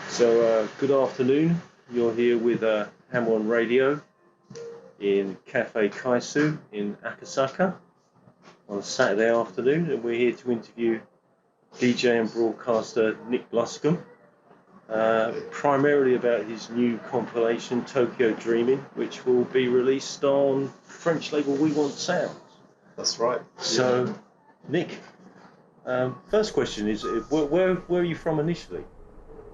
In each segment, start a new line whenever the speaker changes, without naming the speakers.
Good afternoon. You're here with Ham on Radio in Cafe Kaisu in Akasaka on a Saturday afternoon, and we're here to interview DJ and broadcaster Nick Luscombe, primarily about his new compilation Tokyo Dreaming, which will be released on French label We Want Sounds.
That's right.
So, Nick, first question is, where are you from initially?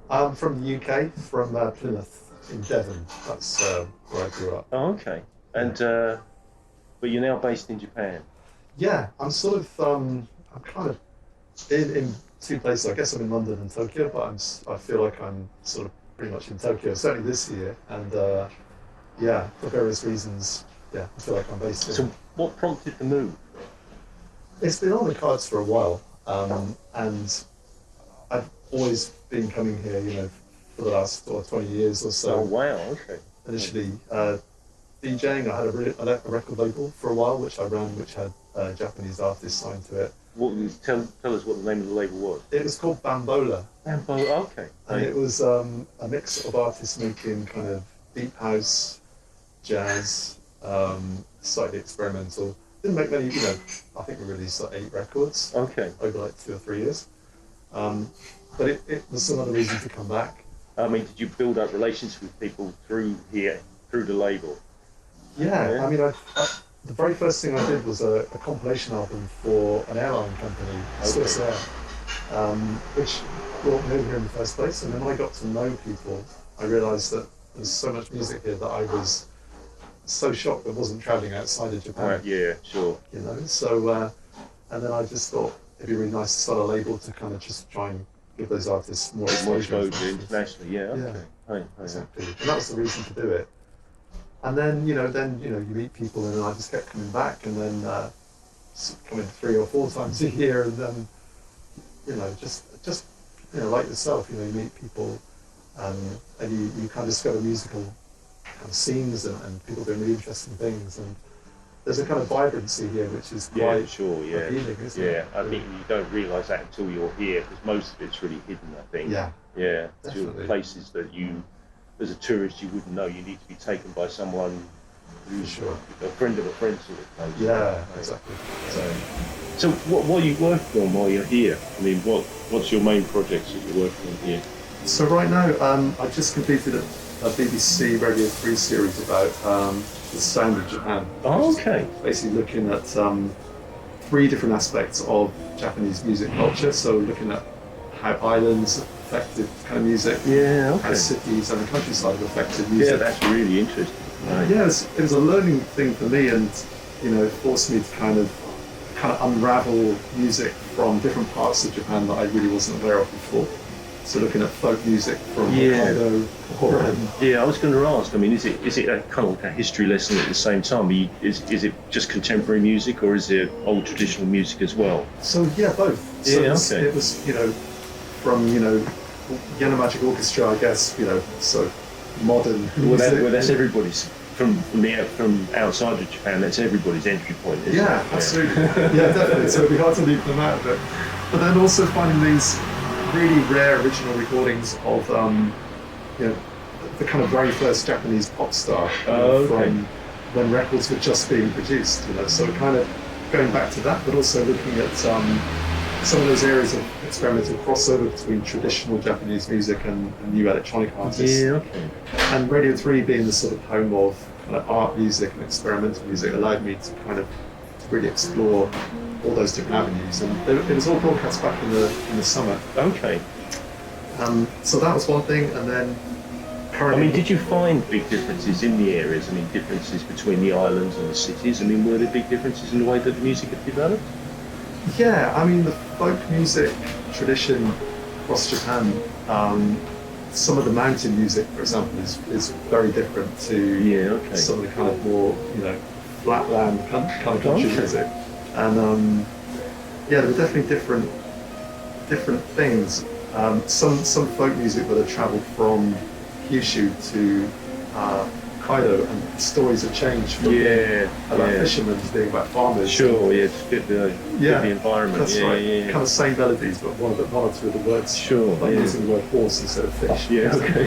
I'm from the UK, from Plymouth in Devon. That's where I grew up.
Oh, okay. And but you're now based in Japan.
Yeah, I'm sort of I'm kind of in two places. I guess I'm in London and Tokyo, but I feel like I'm sort of pretty much in Tokyo, certainly this year. And yeah, for various reasons, yeah, I feel like I'm based in.
So what prompted the move?
It's been on the cards for a while, and I've always been coming here, for the last 20 years or so.
Oh wow, okay.
Initially DJing, I had a record label for a while, which I ran, which had Japanese artists signed to it.
Tell us what the name of the label was.
It was called Bambola.
Bambola, okay.
And it was a mix of artists making kind of deep house, jazz, slightly experimental. Didn't make many, I think we released like 8 records.
Okay.
Over like 2 or 3 years. But it was another reason to come back.
I mean, did you build up relations with people through the label?
Yeah. I mean, the very first thing I did was a compilation album for an airline company, Swiss Air, which brought me over here in the first place. And then when I got to know people, I realised that there's so much music here that I was so shocked that wasn't travelling outside of Japan.
Yeah, sure.
So, and then I just thought it'd be really nice to start a label to kind of just try and give those artists more exposure
internationally. Yeah, okay.
Yeah. Exactly. And that was the reason to do it. And then, you meet people, and then I just kept coming back, and then coming 3 or 4 times a year, and then, just like yourself, you meet people, and you kind of discover musical kind of scenes and people doing really interesting things, and there's a kind of vibrancy here, which is quite appealing, isn't it?
Yeah, I think you don't realise that until you're here, because most of it's really hidden, I think. Yeah,
definitely.
Places that as a tourist, you wouldn't know. You need to be taken by someone who's a friend of a friend sort of place.
Yeah, exactly.
So what are you working on while you're here? I mean, what's your main projects that you're working on here?
So right now, I just completed a BBC Radio 3 series about the sound of Japan.
Oh, okay.
Basically looking at 3 different aspects of Japanese music culture. So looking at how islands affected kind of music, how cities and the countryside have affected music.
Yeah, that's really interesting. Right.
Yeah, it was a learning thing for me, and it forced me to kind of unravel music from different parts of Japan that I really wasn't aware of before. So looking at folk music from Hokkaido.
I was going to ask. I mean, is it a kind of like a history lesson at the same time? Is it just contemporary music, or is it old traditional music as well?
So yeah, both. So it was from Yamagic Orchestra, I guess, so modern music.
Well, that's everybody's from outside of Japan. That's everybody's entry point, isn't it?
Absolutely. Yeah, definitely. So it'd be hard to leave them out of it. But then also finding these really rare original recordings of the kind of very first Japanese pop star from when records were just being produced. So kind of going back to that, but also looking at some of those areas of experimental crossover between traditional Japanese music and new electronic artists.
Yeah, okay.
And Radio 3 being the sort of home of kind of art music and experimental music allowed me to kind of really explore all those different avenues. And it was all broadcast back in the summer.
Okay.
So that was one thing, and then currently...
I mean, did you find big differences in the areas? I mean, differences between the islands and the cities? I mean, were there big differences in the way that the music had developed?
Yeah, I mean, the folk music tradition across Japan, some of the mountain music, for example, is very different to some of the kind of more, flatland kind of country music. And there were definitely different things. Some folk music would have travelled from Kyushu to Hokkaido, and stories have changed from being about fishermen to being about farmers.
Sure, yeah, to fit the environment.
That's right. Kind of same melodies, but one or two of the words. Sure. Like using the word horse instead of fish.
Yeah, okay.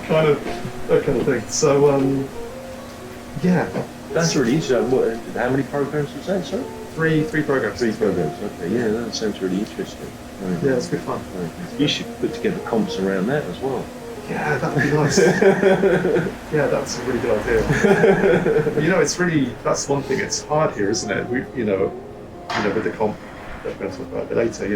kind of that kind of thing. So,
That's really interesting. How many programs was that, sorry?
Three programs.
3 programs, okay. Yeah, that sounds really interesting.
Yeah, it's good fun.
You should put together comps around that as well.
Yeah, that would be nice. Yeah, that's a really good idea. But, it's really, that's one thing, it's hard here, isn't it? With the comp that we're going to talk about a bit later,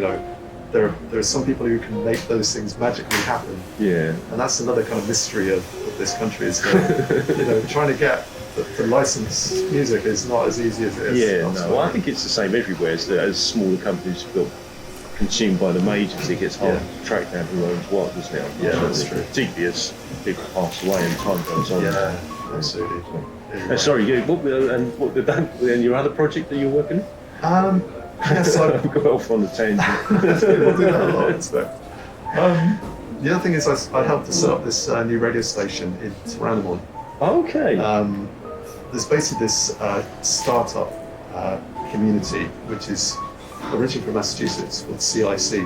there are some people who can make those things magically happen.
Yeah.
And that's another kind of mystery of this country, is that, trying to get the licensed music is not as easy as it is.
Yeah, no, well, I think it's the same everywhere, as smaller companies feel consumed by the majors, it gets hard to track down who owns what, doesn't it?
Yeah, that's true.
Particularly as people pass away and time goes on.
Yeah, absolutely.
Sorry, and your other project that you're working on?
Yes,
I've got off on a tangent.
We'll do that a lot, I expect. The other thing is I helped to set up this new radio station in Tohyama.
Okay.
There's basically this startup community, which is originally from Massachusetts, called CIC,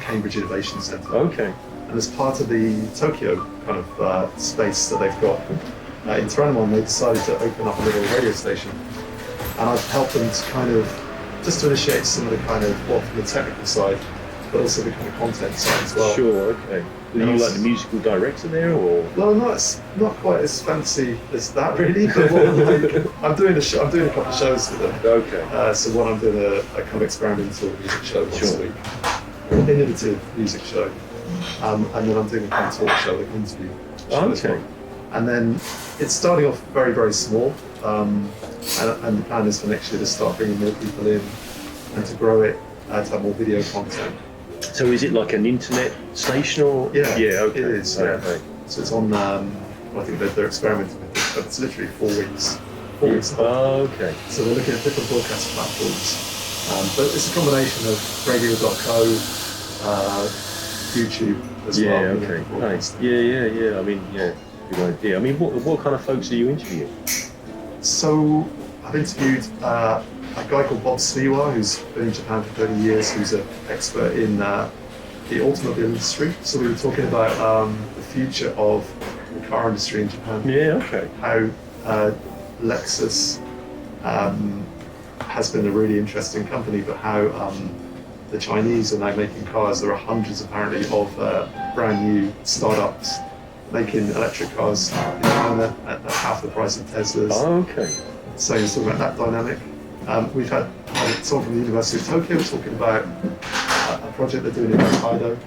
Cambridge Innovation Centre.
Okay.
And as part of the Tokyo kind of space that they've got in Tohyama, they decided to open up a little radio station. And I've helped them to kind of, just to initiate some of the kind of, from the technical side, but also the kind of content side as well.
Sure, okay. Are you like the musical director there, or?
Well, not quite as fancy as that, really. But I'm doing a couple of shows with them.
Okay.
So one, I'm doing a kind of experimental music show once a week, an innovative music show, and then I'm doing a kind of talk show, like an interview show as well. And then it's starting off very, very small, and the plan is for next year to start bringing more people in and to grow it, to have more video content.
So is it like an internet station, or?
Yeah,
okay.
It is. Yeah. Okay. So it's on. I think they're experimenting with it, but it's literally 4 weeks. 4 weeks.
Okay.
So we're looking at different broadcast platforms, but it's a combination of radio.co, YouTube as well.
Yeah. Okay. Nice. Yeah. I mean, good idea. I mean, what kind of folks are you interviewing?
So I've interviewed a guy called Bob Smiwa, who's been in Japan for 30 years, who's an expert in the automobile industry. So we were talking about the future of the car industry in Japan.
Yeah, okay.
How Lexus has been a really interesting company, but how the Chinese are now making cars. There are hundreds, apparently, of brand new startups making electric cars in China at half the price of Teslas.
Okay.
So you're talking about that dynamic. We've had someone from the University of Tokyo talking about a project they're doing in Hokkaido.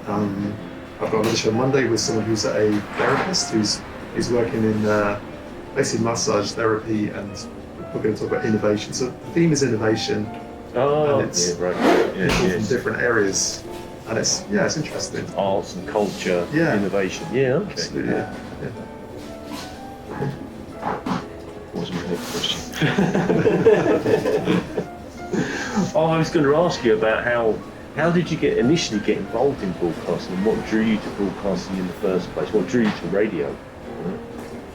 I've got another show Monday with someone who's a therapist who's working in basically massage therapy, and we're going to talk about innovation. So the theme is innovation, and it's people from different areas, and it's interesting.
Arts and culture, innovation. Yeah, okay.
Absolutely. Yeah.
What was my next question? I was going to ask you about how did you initially get involved in broadcasting, and what drew you to broadcasting in the first place? What drew you to radio?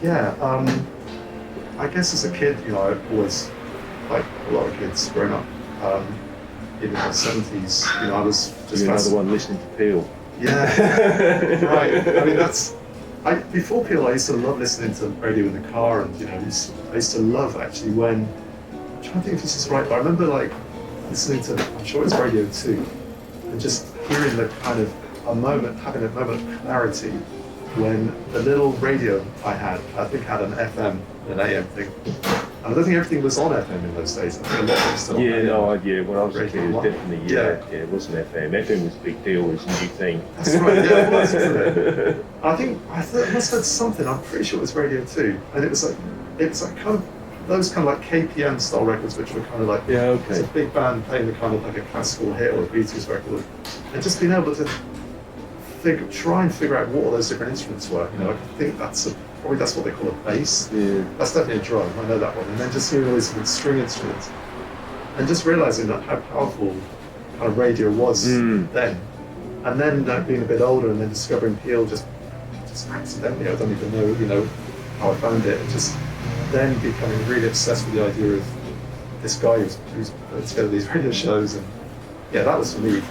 Yeah, I guess as a kid, I always, like a lot of kids growing up, in the 70s, I was just...
You're another one listening to Peel.
Yeah, right. I mean, before Peel, I used to love listening to radio in the car, and I used to love actually when, I'm trying to think if this is right, but I remember listening to, I'm sure it's Radio 2, and just hearing the kind of having a moment of clarity when the little radio I think had an FM and an AM thing. And I don't think everything was on FM in those days. I think a lot of it was still on AM.
When I was a kid, it was definitely, it wasn't FM. FM was a big deal, it was a new thing.
That's right, it was, wasn't it? I thought it must have had something, I'm pretty sure it was Radio 2, and it was like kind of, those kind of like KPM style records, which were kind of like, it's a big band playing the kind of like a classical hit or a Beatles record, and just being able to try and figure out what all those different instruments were. I think probably that's what they call a bass. Yeah. That's definitely a drum, I know that one. And then just hearing all these different string instruments, and just realising that how powerful kind of radio was then. And then being a bit older and then discovering Peel just just accidentally. I don't even know, how I found it. And just then becoming really obsessed with the idea of this guy who's put together these radio shows, and yeah, that was for me.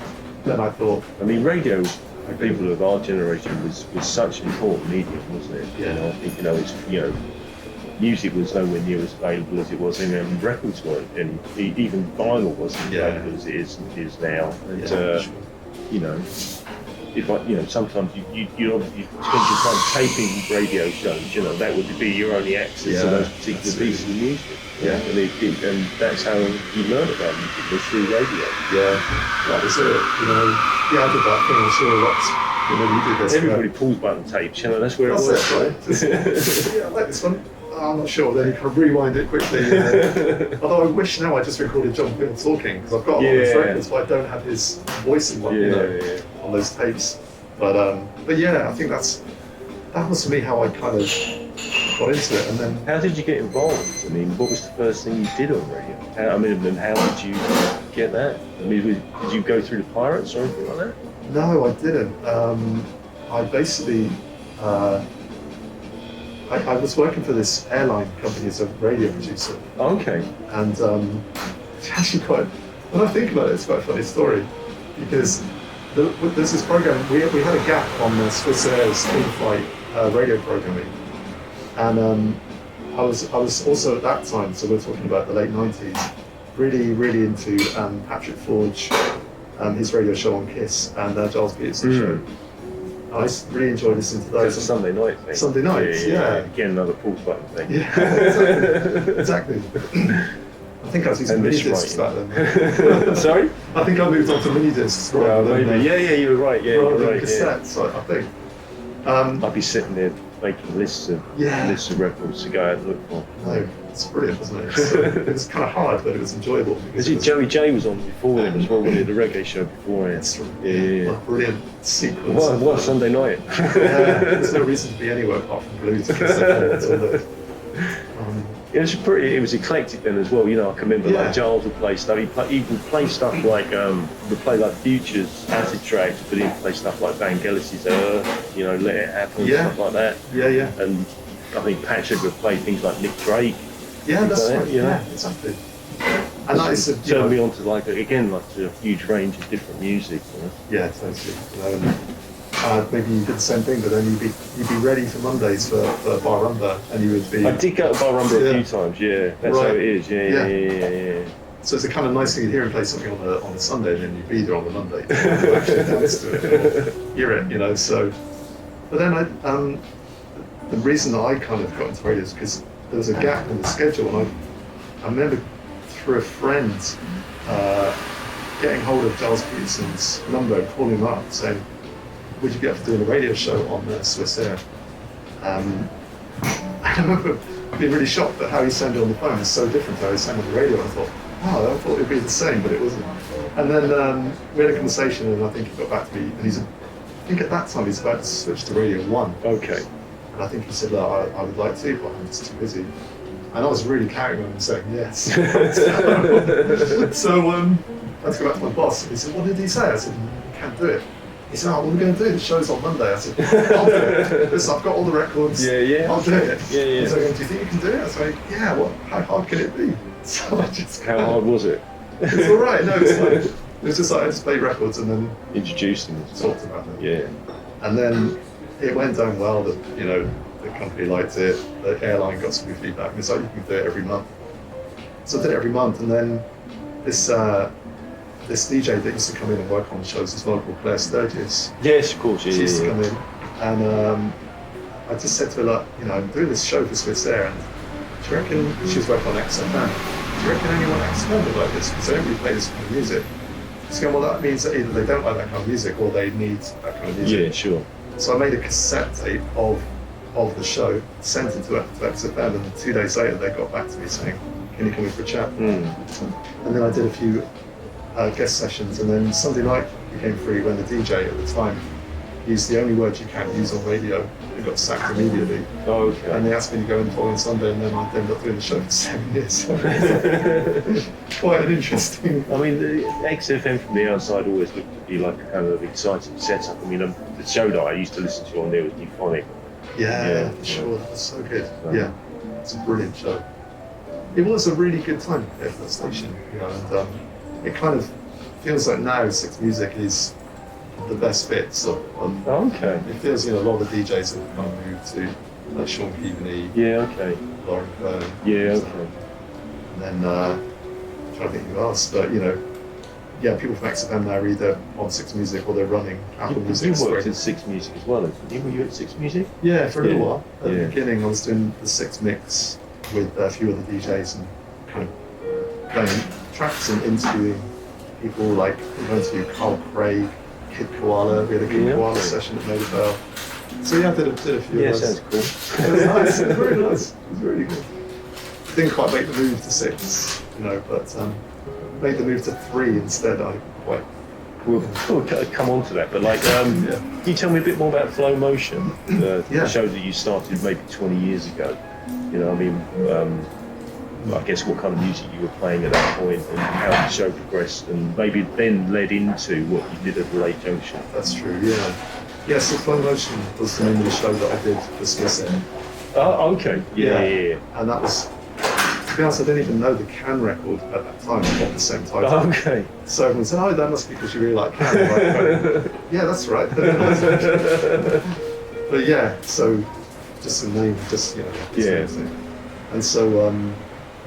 Then I thought,
I mean, radio, people of our generation was such an important medium, wasn't it?
Yeah.
I think it's music was nowhere near as available as it was, and records weren't, and even vinyl wasn't available as it is now. And
sure.
If sometimes you spend your time taping radio shows, that would be your only access to those particular pieces of music.
Yeah.
And that's how you learn about music, was through radio.
Yeah, that was it. I did that thing. I'm sure lots. You did this.
Everybody pulls button tapes. That's where it was.
That's right. I like this one. I'm not sure. Then you can rewind it quickly. Although I wish now I just recorded John Peel talking, because I've got a lot of his records, but I don't have his voice in one, on those tapes. But yeah, I think that was for me how I kind of got into it. And then,
how did you get involved? I mean, what was the first thing you did on radio? How did you get that? I mean, did you go through the Pirates or anything like that?
No, I didn't. I basically. I was working for this airline company as a radio producer.
Okay.
And it's actually when I think about it, it's quite a funny story, because there's this program, we had a gap on the Swiss Air's in-flight radio programming. And I was also at that time, so we're talking about the late 90s, really, really into Patrick Forge, his radio show on Kiss, and Giles Peterson show. I really enjoyed listening to those.
It's a Sunday night thing.
Sunday nights, yeah.
Again, another pulse button thing.
Yeah, exactly. I think I was using mini discs back then.
Sorry?
I think I moved on to mini discs.
Maybe. Yeah, you were right. Yeah, you were right.
Cassettes, I think.
I'd be sitting there making lists of records to go out and look for.
No, it's brilliant, wasn't it? It was kind of hard, but it was enjoyable.
Joey J was on before him as well, wasn't it? The reggae show before him.
Yeah. What a brilliant sequence.
What a Sunday night.
There's no reason to be anywhere apart from blues.
It was eclectic then as well. I can remember like Giles would play stuff. He would play stuff like would play like Future's acid tracks, but he'd play stuff like Vangelis's Earth, Let It Happen, stuff like that.
Yeah.
And I think Patrick would play things like Nick Drake.
Yeah, that's right. Yeah, exactly. And that is
turned me on to a huge range of different music.
Yeah, totally. Maybe you did the same thing, but then you'd be ready for Mondays for Bar Rumba, and you would be.
I did go to Bar Rumba a few times. Yeah, that's how it is. Yeah.
So it's a kind of nice thing to hear and play something on a Sunday, and then you'd be there on the Monday. Actually dance to it, or hear it, So, but then the reason that I kind of got into radio is because there was a gap in the schedule, and I remember through a friend getting hold of Giles Peterson's number and calling him up saying, would you be up for doing a radio show on the Swiss Air? I remember being really shocked at how he sounded on the phone. It's so different to how he sounded on the radio. I thought, wow, I thought it would be the same, but it wasn't. And then we had a conversation, and I think he got back to me, and I think at that time he's about to switch to Radio 1.
Okay.
And I think he said, look, I would like to, but I'm just too busy. And I was really carrying on and saying yes. So I had to go back to my boss, and he said, what did he say? I said, you can't do it. He said, what are we going to do? The show's on Monday. I said, I'll do it. Listen, I've got all the records.
Yeah.
I'll do it.
Yeah.
He's like, do you think you can do it? I was like, yeah, how hard can it be? So I just...
How hard was it?
It's all right. No, it was just like I just played records and then...
Introduced them.
Talked about them.
Yeah.
And then it went down well. The company liked it. The airline got some good feedback. And it's like, you can do it every month. So I did it every month, and then this DJ that used to come in and work on shows, this local Claire Sturgis.
Yes, of course.
She used to come in, and I just said to her, look, I'm doing this show for Swiss Air, and do you reckon, she was working on XFM, do you reckon anyone at XFM would like this? Because they don't really play this kind of music. She's going, well, that means that either they don't like that kind of music or they need that kind of music.
Yeah, sure.
So I made a cassette tape of the show, sent it to XFM, and 2 days later they got back to me saying, can you come in for a chat? And then I did a few guest sessions, and then Sunday night became free when the DJ at the time use the only word you can't use on radio. I got sacked immediately.
Oh, okay.
And they asked me to go in the following Sunday, and then I ended up doing the show for 7 years. So quite an interesting.
I mean, the XFM from the outside always looked to be like a kind of exciting setup. I mean, the show that I used to listen to on there was Euphonic.
Yeah, for sure. That was so good. Yeah, it's a brilliant show. It was a really good time to get to that station, you know, and it kind of feels like now Six Music is the best bits of
okay.
It feels, you know, a lot of the DJs have kind of moved to like Sean Keaveney, Lauren Kern,
okay.
And then I'm trying to think who else, but you know, yeah, people from XFM now are either on Six Music or they're running Apple Music.
You worked at Six Music as well, didn't you? Were you at Six Music?
Yeah, for a little while. At the beginning, I was doing the Six Mix with a few other DJs and kind of playing tracks and interviewing people like we interviewed Carl Craig, Kid Koala. We had a Kid Koala session at Made Bell. So yeah, I did a few of those.
Sounds cool.
It was nice. It was very nice. It was really good. Didn't quite make the move to 6, you know, but made the move to 3 instead.
We'll come on to that, but like, can you tell me a bit more about Flow Motion, the show that you started maybe 20 years ago? You know, I mean, I guess what kind of music you were playing at that point and how the show progressed and maybe then led into what you did at the Late Junction.
That's true, yeah. Yeah, so Flow Motion was the name of the show that I did for Smithson.
Oh, okay. Yeah.
And that was, to be honest, I didn't even know the Can record at that time got the same title.
Okay.
So everyone said, oh, that must be because you really like Can. Like, yeah, that's right. But yeah, so just the name, just, you know. And so,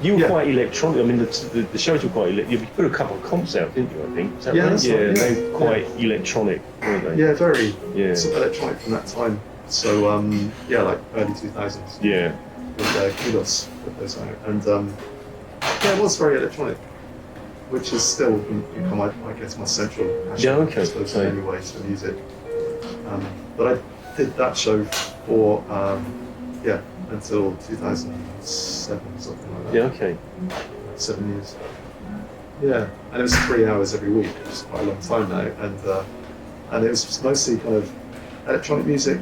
you were quite electronic. I mean, the shows were quite electronic. You put a couple of comps out, didn't you, I think? Is that right?
That's right.
They were quite electronic, weren't they?
Yeah, very. Some electronic from that time. So, like early 2000s.
Yeah.
With Kudos put those out. And, it was very electronic, which is still become, I guess, my central passion. In many ways for music. But I did that show for, until 2007, something like that.
Yeah, okay.
7 years. Yeah, and it was 3 hours every week, which is quite a long time now. And it was mostly kind of electronic music.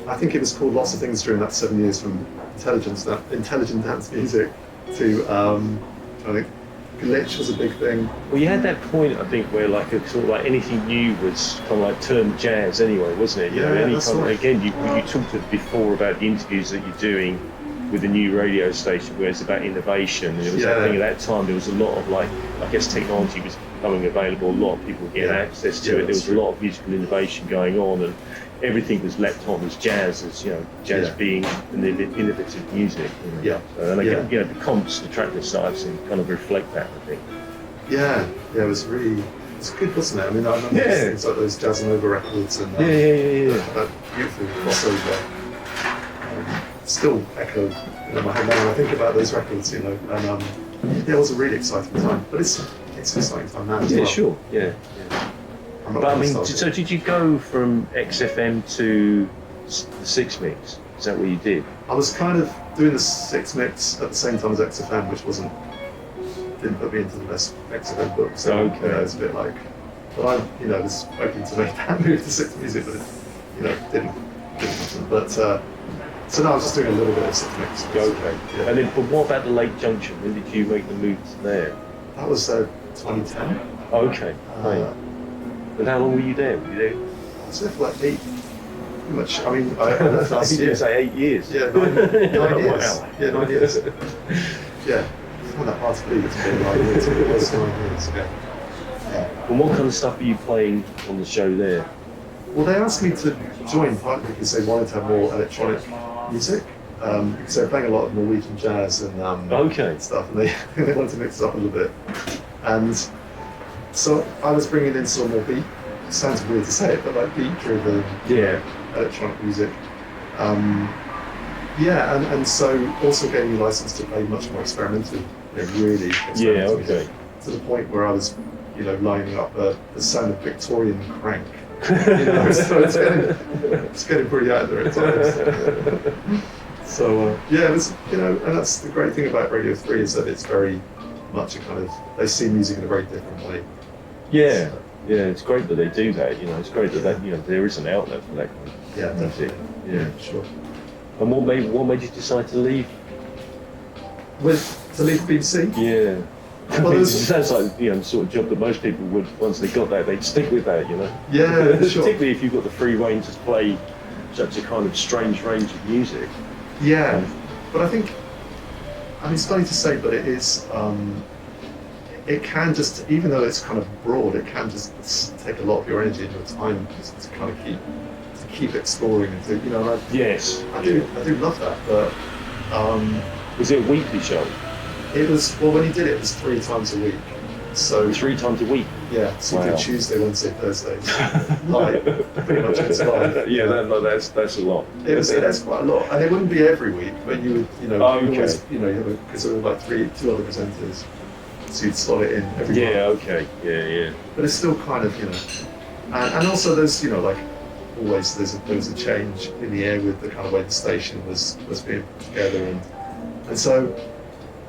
I think it was called lots of things during that 7 years, from intelligent dance music to I think glitch was a big thing.
Well, you had that point, I think, where like sort of like anything new was kind of like turned jazz anyway, wasn't it? You know, any kind of, again, you talked before about the interviews that you're doing with the new radio station, where it's about innovation. And it was that thing at that time. There was a lot of like, I guess technology was becoming available. A lot of people were getting access to it. There was a lot of musical innovation going on, and everything was leapt on as jazz, as you know, jazz being an innovative music. You know? And again, you know, the comps, the tracklist that I've seen kind of reflect that, I think.
Yeah, it was good, wasn't it? I mean, I remember things like those Jazz Nova records and that beautiful crossover. Still echo in my head now when I think about those records, you know. And it was a really exciting time, but it's an exciting time now as well.
Yeah, sure. Yeah. But I mean, so did you go from XFM to the Six Mix? Is that what you did?
I was kind of doing the Six Mix at the same time as XFM, which didn't put me into the best XFM book. So you know, it's a bit like, but I, you know, was hoping to make that move to Six Music, but it, you know, didn't happen. But so now I was just doing a little bit of Six Mix.
Okay. Yeah. And then, but what about the Late Junction? When did you make the move to there?
That was 2010.
Okay. And how long were you there?
I was there for like 8. Pretty much. I mean, I left last year.
You say 8 years.
Yeah, 9 years.
Wow.
Yeah, 9 years. Yeah. It's not that hard to believe. It's been 9 years. It was 9 years. Yeah.
And what kind of stuff are you playing on the show there?
Well, they asked me to join partly because they wanted to have more electronic music. Because they're playing a lot of Norwegian jazz and stuff, and they wanted to mix it up a little bit. And so I was bringing in some more beat. It sounds weird to say it, but like beat-driven electronic music. And so also gave me a license to play much more experimental, really experimental music, to the point where I was, you know, lining up the sound of Victorian crank. You know, so it's getting pretty out there at times. So it was, you know, and that's the great thing about Radio 3 is that it's very much a kind of, they see music in a very different way.
Yeah. Yeah, it's great that they do that. You know, it's great that there is an outlet for that
Yeah,
music.
definitely.
Yeah.
Sure.
And what made you decide to leave?
To leave BBC?
Yeah.
Well,
It sounds like the sort of job that most people would, once they got that, they'd stick with that,
Yeah, sure.
Particularly if you've got the free rein to play such a kind of strange range of music.
Yeah, but I think, it's funny to say, but it is, it can just, even though it's kind of broad, it can just take a lot of your energy and your time just to kind of keep exploring and to, and
Yes.
I do love that, but
was it a weekly show?
It was, when he did it, it was 3 times a week. So
3 times a week?
Yeah, so
wow.
you did Tuesday, Wednesday, Thursday, live, pretty much it's live.
Yeah, that's a lot.
That's quite a lot, and it wouldn't be every week, but you would, you
okay.
always, because there were like 2 other presenters, so you'd slot it in every month.
Okay, yeah.
But it's still kind of, and also there's, like, always there was a change in the air with the kind of way the station was being put together, and so,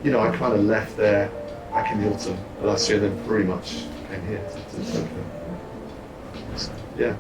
I kind of left there back in the autumn last year, then pretty much came here to Tokyo. So, yeah.